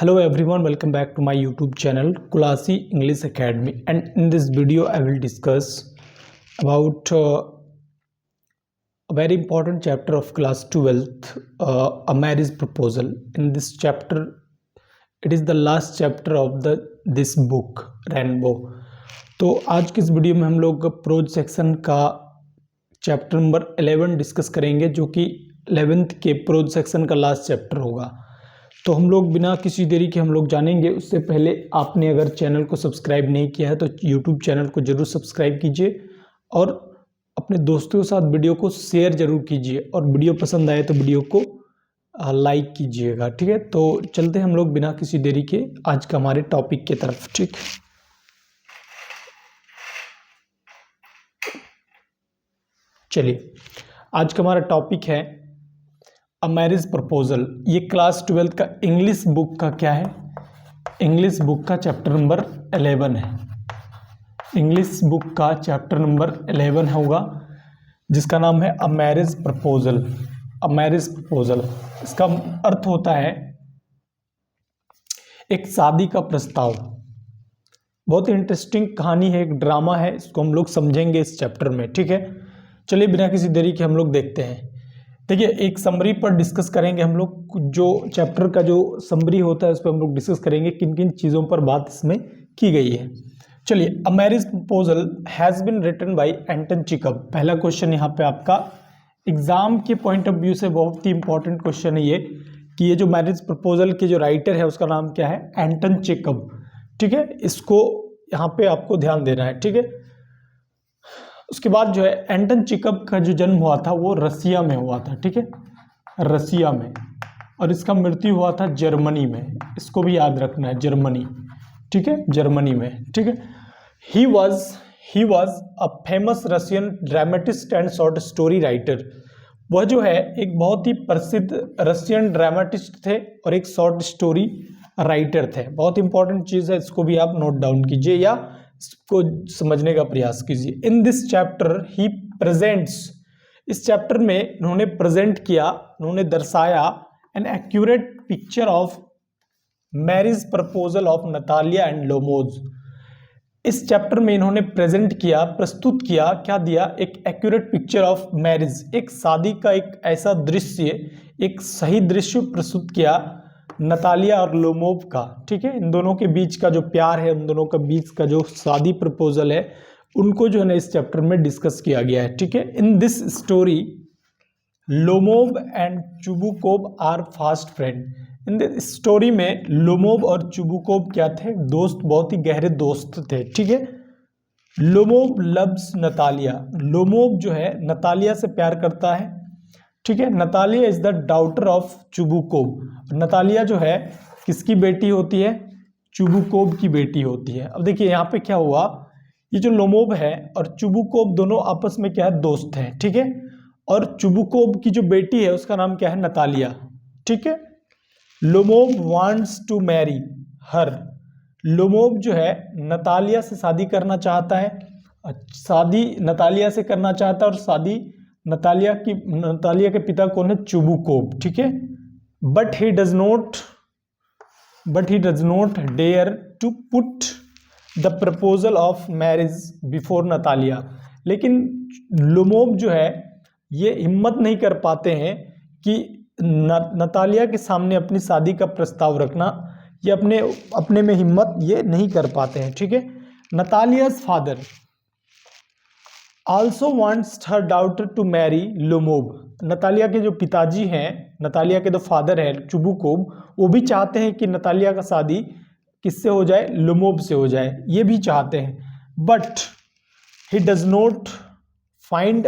Hello everyone, welcome back to my YouTube channel Kulasi English Academy, and in this video I will discuss about a very important chapter of class 12th, a marriage proposal. In this chapter, it is the last chapter of this book Rainbow. तो आज की इस video में हम लोग pros section का chapter number 11 discuss करेंगे, जो कि 11th के प्रोज सेक्शन का लास्ट चैप्टर होगा। तो हम लोग बिना किसी देरी के हम लोग जानेंगे। उससे पहले आपने अगर चैनल को सब्सक्राइब नहीं किया है तो यूट्यूब चैनल को जरूर सब्सक्राइब कीजिए और अपने दोस्तों के साथ वीडियो को शेयर जरूर कीजिए, और वीडियो पसंद आए तो वीडियो को लाइक कीजिएगा। ठीक है, तो चलते हैं हम लोग बिना किसी देरी के आज का हमारे टॉपिक की तरफ। ठीक, चलिए आज का हमारा टॉपिक है अ मैरिज प्रपोजल। ये क्लास 12 का इंग्लिश बुक का क्या है, इंग्लिश बुक का चैप्टर नंबर 11 है। इंग्लिश बुक का चैप्टर नंबर 11 होगा, जिसका नाम है अ मैरिज प्रपोजल। अ मैरिज प्रपोजल, इसका अर्थ होता है एक शादी का प्रस्ताव। बहुत ही इंटरेस्टिंग कहानी है, एक ड्रामा है, इसको हम लोग समझेंगे इस चैप्टर में। ठीक है, चलिए बिना किसी देरी के हम लोग देखते हैं। देखिए, एक समरी पर डिस्कस करेंगे हम लोग। जो चैप्टर का जो समरी होता है उस पर हम लोग डिस्कस करेंगे किन किन चीज़ों पर बात इसमें की गई है। चलिए, a marriage proposal has been written by Anton Chekhov. पहला क्वेश्चन यहाँ पे आपका एग्जाम के पॉइंट ऑफ व्यू से बहुत ही इंपॉर्टेंट क्वेश्चन है ये, कि ये जो मैरिज प्रपोजल के जो राइटर है उसका नाम क्या है, एंटन चेकब। ठीक है, इसको यहाँ पे आपको ध्यान देना है। ठीक है, उसके बाद जो है एंटन चेकब का जो जन्म हुआ था वो रसिया में हुआ था। ठीक है, रसिया में, और इसका मृत्यु हुआ था जर्मनी में। इसको भी याद रखना है, जर्मनी। ठीक है, जर्मनी में। ठीक है, he was a famous Russian dramatist and short story writer. वह जो है एक बहुत ही प्रसिद्ध रशियन ड्रामेटिस्ट थे और एक शॉर्ट स्टोरी राइटर थे। बहुत इंपॉर्टेंट चीज़ है, इसको भी आप नोट डाउन कीजिए या इसको समझने का प्रयास कीजिए। In this chapter he presents, इस चैप्टर में इन्होंने प्रेजेंट किया, इन्होंने दर्शाया an accurate picture of marriage proposal of Natalia and लोमोज। इस चैप्टर में इन्होंने प्रेजेंट किया, प्रस्तुत किया, क्या दिया, एक एक्यूरेट पिक्चर ऑफ मैरिज, एक शादी का एक ऐसा दृश्य, एक सही दृश्य प्रस्तुत किया नतालिया और लोमोव का। ठीक है, इन दोनों के बीच का जो प्यार है, उन दोनों के बीच का जो शादी प्रपोजल है, उनको जो है ना इस चैप्टर में डिस्कस किया गया है। ठीक है, in this story Lomov and Chubukov are fast friend. In this story में लोमोव और चुबुकोव क्या थे, दोस्त, बहुत ही गहरे दोस्त थे। ठीक है, लोमोव लव्स नतालिया, लोमोव जो है नतालिया से प्यार करता है। ठीक है, Natalia is the daughter of Chubukov. Natalia जो है किसकी बेटी होती है, चुबुकोव की बेटी होती है। अब देखिए यहाँ पे क्या हुआ, ये जो लोमोव है और चुबुकोव दोनों आपस में क्या है, दोस्त हैं। ठीक है, और चुबुकोव की जो बेटी है उसका नाम क्या है, नतालिया। ठीक है, Lomov wants to marry her. Lomov जो है नतालिया से शादी करना चाहता है, शादी नतालिया से करना चाहता है, और शादी नतालिया के पिता कौन है, चुबुकोव। ठीक है, but he does not dare to put the proposal of marriage before Natalia. लेकिन लोमोव जो है ये हिम्मत नहीं कर पाते हैं कि नतालिया के सामने अपनी शादी का प्रस्ताव रखना, ये अपने में हिम्मत ये नहीं कर पाते हैं। ठीक है, Natalia's father also wants her daughter to marry Lomov. Natalia के जो पिताजी हैं, नतालिया के जो फादर हैं चुबुकोव, वो भी चाहते हैं कि नतालिया का शादी किससे हो जाए, लोमोव से हो जाए, ये भी चाहते हैं। But he does not find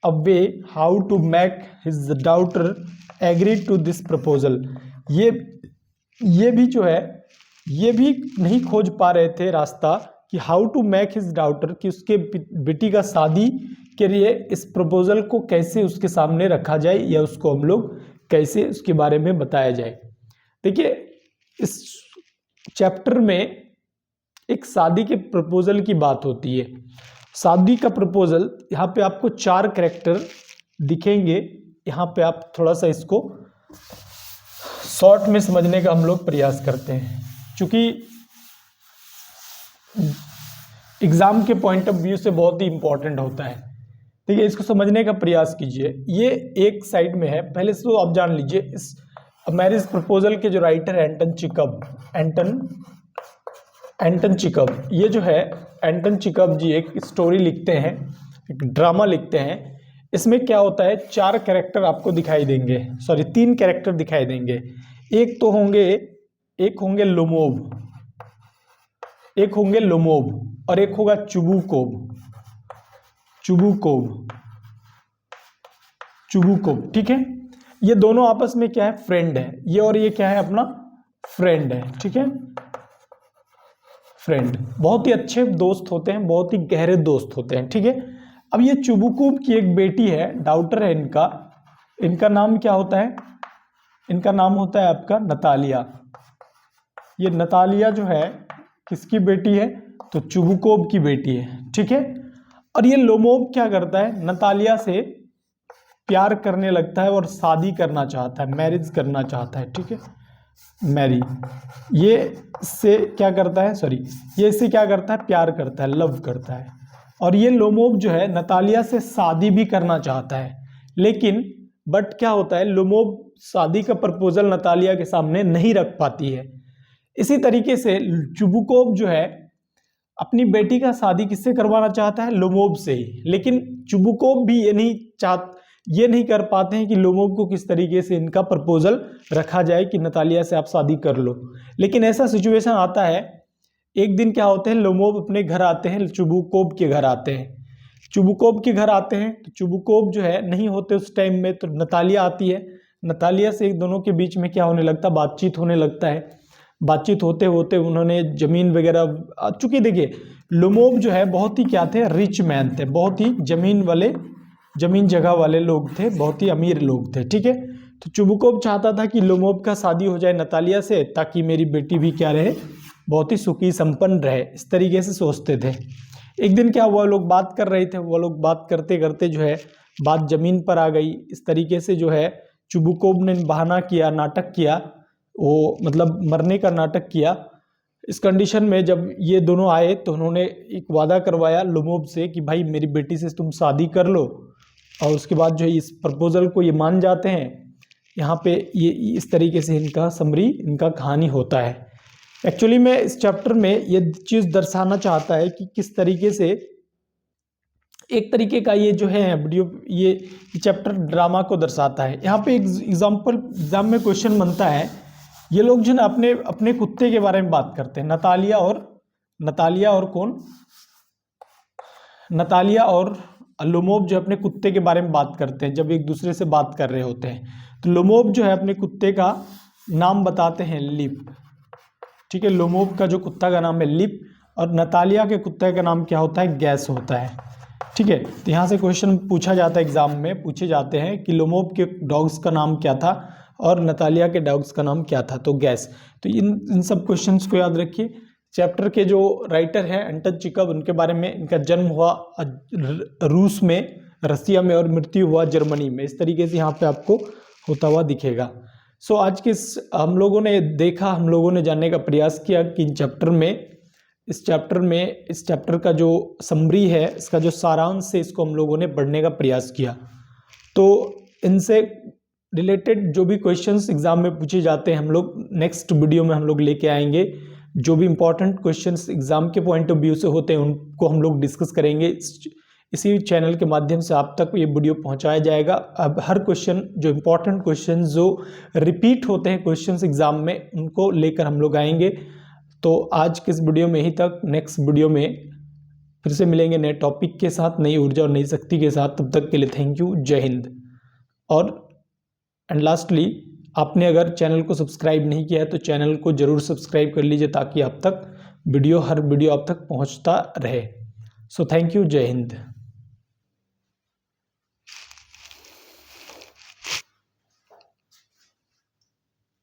a way how to make his daughter agree to this proposal. ये भी जो है ये भी नहीं खोज पा रहे थे रास्ता कि how to make his daughter, कि उसके बेटी का शादी के लिए इस प्रपोजल को कैसे उसके सामने रखा जाए, या उसको हम लोग कैसे उसके बारे में बताया जाए। देखिए, इस चैप्टर में एक शादी के प्रपोजल की बात होती है। शादी का प्रपोजल, यहाँ पे आपको 4 कैरेक्टर दिखेंगे। यहाँ पे आप थोड़ा सा इसको शॉर्ट में समझने का हम लोग प्रयास करते हैं, क्योंकि एग्जाम के पॉइंट ऑफ व्यू से बहुत ही इंपॉर्टेंट होता है। ठीक है, इसको समझने का प्रयास कीजिए। ये एक साइड में है, पहले से तो आप जान लीजिए इस मैरिज प्रपोजल के जो राइटर है एंटन चिकब, ये जो है एंटन चिकब जी एक स्टोरी लिखते हैं, एक ड्रामा लिखते हैं। इसमें क्या होता है, 4 कैरेक्टर आपको दिखाई देंगे, 3 कैरेक्टर दिखाई देंगे। एक होंगे लोमोब और एक होगा चुबुकोब। ठीक है, ये दोनों आपस में क्या है, फ्रेंड है। ये और ये क्या है, अपना फ्रेंड है। ठीक है, फ्रेंड, बहुत ही अच्छे दोस्त होते हैं, बहुत ही गहरे दोस्त होते हैं। ठीक है, अब ये चुबुकोब की एक बेटी है, डाउटर है इनका नाम क्या होता है, इनका नाम होता है आपका नतालिया। ये नतालिया जो है किसकी बेटी है, तो चुबुकोब की बेटी है। ठीक है, और ये लोमोब क्या करता है, नतालिया से प्यार करने लगता है और शादी करना चाहता है, मैरिज करना चाहता है। ठीक है, ये इससे क्या करता है, ये इससे क्या करता है, प्यार करता है, लव करता है। और ये लोमोब जो है नतालिया से शादी भी करना चाहता है, लेकिन बट क्या होता है, लोमोब शादी का प्रपोजल नतालिया के सामने नहीं रख पाती है। इसी तरीके से चुबुकोब जो है अपनी बेटी का शादी किससे करवाना चाहता है, लोमोब से ही, लेकिन चुबुकोब भी ये नहीं कर पाते हैं कि लोमोब को किस तरीके से इनका प्रपोजल रखा जाए कि नतालिया से आप शादी कर लो। लेकिन ऐसा सिचुएशन आता है, एक दिन क्या होते हैं, लोमोब अपने घर आते हैं, चुबुकोब के घर आते हैं। चुबुकोब के घर आते हैं तो चुबुकोब जो है नहीं होते उस टाइम में, तो नतालिया आती है। नतालिया से दोनों के बीच में क्या होने लगता है, बातचीत होने लगता है। बातचीत होते होते उन्होंने जमीन वगैरह, चूंकि देखिए लोमोब जो है बहुत ही क्या थे, रिच मैन थे, बहुत ही जमीन जगह वाले लोग थे, बहुत ही अमीर लोग थे। ठीक है, तो चुबुकोब चाहता था कि लोमोब का शादी हो जाए नतालिया से, ताकि मेरी बेटी भी क्या रहे, बहुत ही सुखी संपन्न रहे, इस तरीके से सोचते थे। एक दिन क्या हुआ, लोग बात कर रहे थे, वो लोग बात करते करते जो है बात जमीन पर आ गई। इस तरीके से जो है चुबुकोब ने बहाना किया, नाटक किया, वो मतलब मरने का नाटक किया। इस कंडीशन में जब ये दोनों आए तो उन्होंने एक वादा करवाया लोमोब से कि भाई मेरी बेटी से तुम शादी कर लो, और उसके बाद जो है इस प्रपोजल को ये मान जाते हैं। यहाँ पे ये इस तरीके से इनका कहानी होता है। एक्चुअली में इस चैप्टर में ये चीज़ दर्शाना चाहता है कि किस तरीके से एक तरीके का ये जो है वीडियो, ये चैप्टर ड्रामा को दर्शाता है। यहाँ पे एग्जाम में क्वेश्चन बनता है, ये लोग जो है अपने कुत्ते के बारे में बात करते हैं, नतालिया और लोमोब जो अपने कुत्ते के बारे में बात करते हैं। जब एक दूसरे से बात कर रहे होते हैं तो लोमोब जो है अपने कुत्ते का नाम बताते हैं, लिप। ठीक है, लोमोब का जो कुत्ता का नाम है लिप, और नतालिया के कुत्ते का नाम क्या होता है, गैस होता है। ठीक है, तो यहाँ से क्वेश्चन पूछा जाता है, एग्जाम में पूछे जाते हैं कि लोमोब के डॉग्स का नाम क्या था और नतालिया के डॉग्स का नाम क्या था, तो गैस। तो इन सब क्वेश्चंस को याद रखिए। चैप्टर के जो राइटर हैं एंटन चिकब, उनके बारे में, इनका जन्म हुआ रूस में, रसिया में, और मृत्यु हुआ जर्मनी में। इस तरीके से यहाँ पे आपको होता हुआ दिखेगा। सो आज के हम लोगों ने जानने का प्रयास किया कि इस चैप्टर का जो समरी है, इसका जो सारांश है, इसको हम लोगों ने पढ़ने का प्रयास किया। तो इनसे रिलेटेड जो भी क्वेश्चंस एग्जाम में पूछे जाते हैं, हम लोग नेक्स्ट वीडियो में हम लोग लेके आएंगे। जो भी इंपॉर्टेंट क्वेश्चंस एग्जाम के पॉइंट ऑफ व्यू से होते हैं उनको हम लोग डिस्कस करेंगे। इसी चैनल के माध्यम से आप तक ये वीडियो पहुंचाया जाएगा। अब हर क्वेश्चन, जो इंपॉर्टेंट क्वेश्चन जो रिपीट होते हैं क्वेश्चंस एग्जाम में, उनको लेकर हम लोग आएंगे। तो आज के इस वीडियो में ही तक, नेक्स्ट वीडियो में फिर से मिलेंगे नए टॉपिक के साथ, नई ऊर्जा और नई शक्ति के साथ। तब तक के लिए थैंक यू, जय हिंद। और एंड लास्टली, आपने अगर चैनल को सब्सक्राइब नहीं किया है तो चैनल को जरूर सब्सक्राइब कर लीजिए, ताकि आप तक हर वीडियो आप तक पहुंचता रहे। सो थैंक यू, जय हिंद।